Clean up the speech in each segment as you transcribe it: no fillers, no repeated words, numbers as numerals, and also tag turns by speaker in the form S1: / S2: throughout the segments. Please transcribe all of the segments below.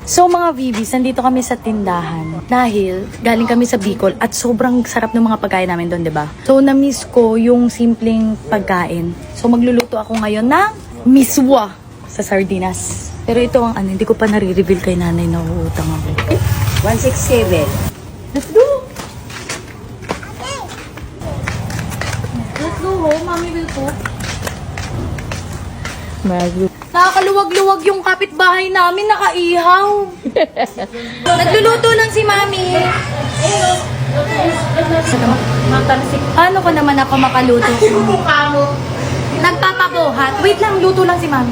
S1: So mga Vivs, nandito kami sa tindahan dahil galing kami sa Bicol at sobrang sarap ng mga pagkain namin doon, 'di ba? So na-miss ko yung simpleng pagkain. So magluluto ako ngayon ng miswa sa sardinas. Pero ito ang hindi ko pa nare-reveal kay nanay na uutang ako.
S2: 167.
S1: Let's go! Let's go home, Mommy will cook. Nakakaluwag-luwag yung kapitbahay namin, nakaihaw. Nagluluto lang si Mami. Paano ko naman ako makaluto? Nagpapabuhat. Wait lang, luto lang si Mami.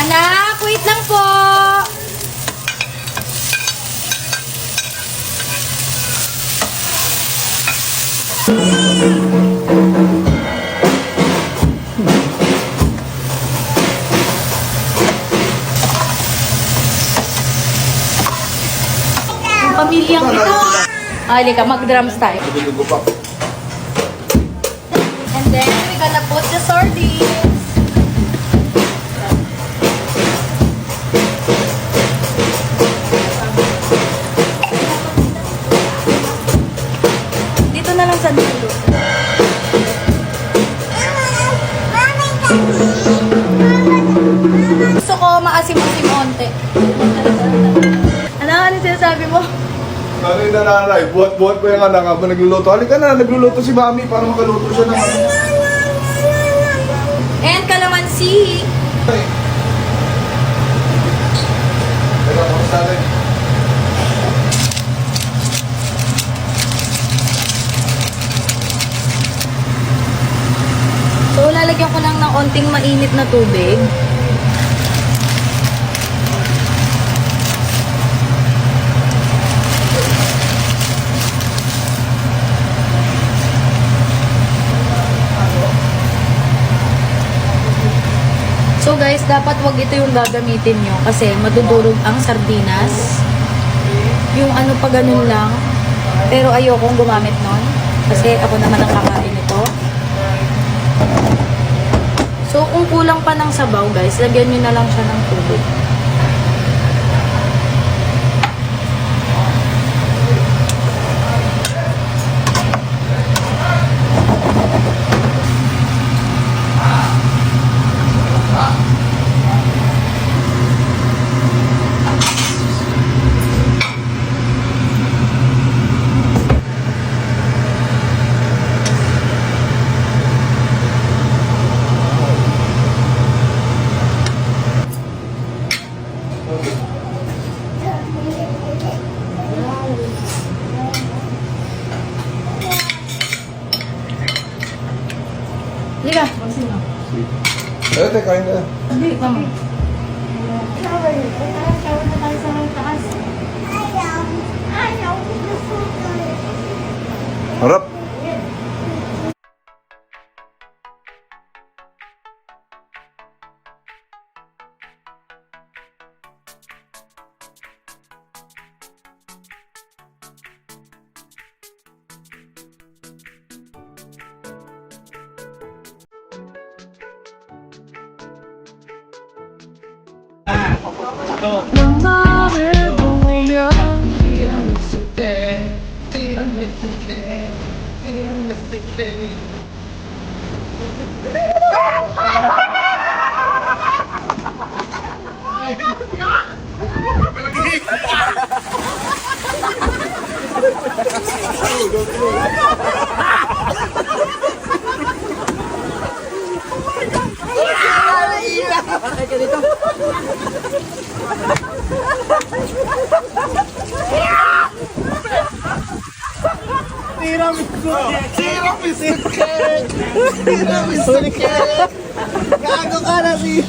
S1: Anak, wait lang po. Ang pamilyang ito. Halika, mag-drums tayo. And then, we're gonna put the sardines. Dito na lang sa dulo. Gusto ko maasim-asim onte. Ano sinasabi mo?
S3: Nanay na nanay, buhat-buhat ko yung anak habang nagluluto. Halika na, nagluluto si Mami para makaluto siya ng
S1: And kalamansi.
S3: Ay. Teka, kamusta natin?
S1: So, lalagyan ko lang ng onting mainit na tubig. So guys, dapat wag ito yung gagamitin nyo kasi madudurog ang sardinas. Yung ano pa ganun lang. Pero ayokong gumamit nun kasi ako naman ang kakain nito. So kung kulang pa ng sabaw guys, lagyan nyo na lang siya ng tubig. Liga.
S3: Eh, teka, kain na.
S1: Hindi, mama.
S3: Harap.
S2: Gago ka na si...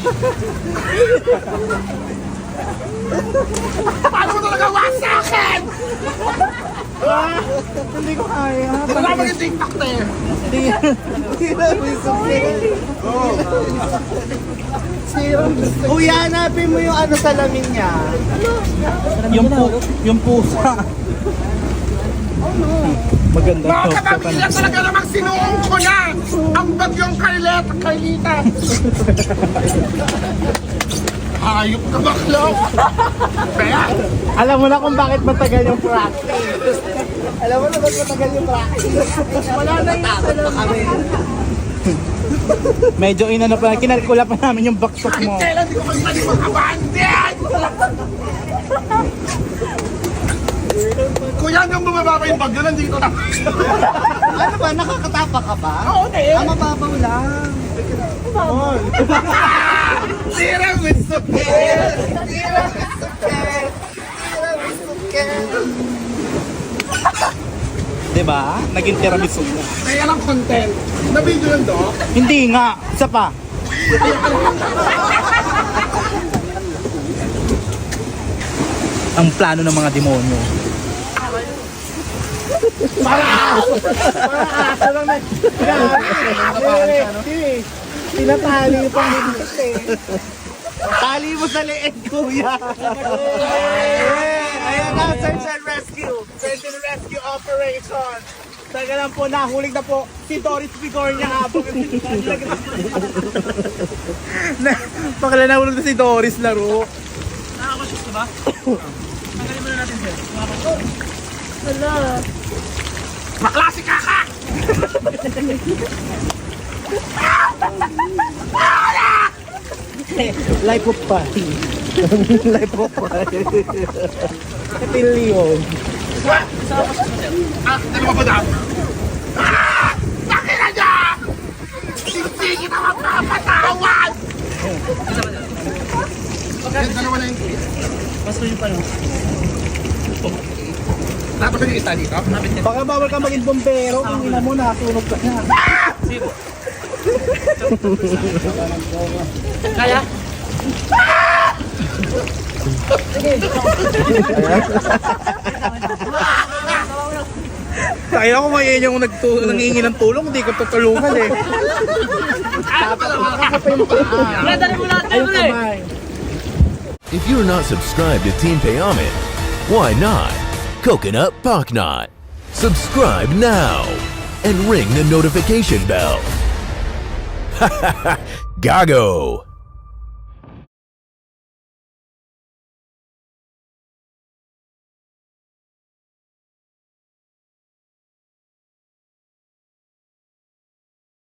S4: Paano mo talaga sa akin?
S2: Hindi ko kaya.
S4: Wala mo yung TikTok na eh.
S2: Hindi na Kuya, hanapin mo yung ano salamin niya.
S5: Yung pusa.
S2: Maganda.
S4: Mga kapamilya talaga namang sinuong ko na ang bagyong Carlita. Hayop ka bakla. Kaya,
S2: Alam mo na kung bakit matagal yung practice. Alam mo na bakit matagal yung practice. Wala na yung kami. Medyo inano pa, kinalkula pa namin yung backstok
S4: kahit
S2: mo.
S4: kailan di ko makita yung mga bandit. Kuya, hanggang bumaba pa yung bagyo, nandito na.
S2: Ano ba, nakakatapa ka ba?
S4: Oo, tayo.
S2: Mababaw lang.
S4: Tira, gusto ko.
S2: Diba? Naging tiramisu.
S4: Kaya lang content. Na-video yun, Dok.
S2: Hindi nga, isa pa. Ang plano ng mga demonyo. Tinatali pa eh. Tali mo sa leeg, kuya. Ayan na, search and rescue. Search and rescue operation. Taga lang po, nahulig na po si Doris Vigornia habang Pakala nahulog na si Doris laro. Nakakashoot ka ba? Tanggalin mo na natin, sir.
S4: Maklase ka ka!
S2: Life of Pi. Life of Pi. Katilyon.
S4: Dalawa ba daw? Sakina niya! Hindi kita magpapatawad! Yan, dalawa na yung kilit.
S2: Pasto yung pano.
S4: Tapos yung isa dito.
S2: Baka bawal ka maging bombero kung ina mo nasunog ka na.
S1: Kaya?
S2: Kaya ko may yung nangingi ng tulong, hindi ko tutulungan eh. Ayun kamay.
S5: If you're not subscribed to Team Payaman, why not? Coconut Pocknot. Subscribe now and ring the notification bell. Gago!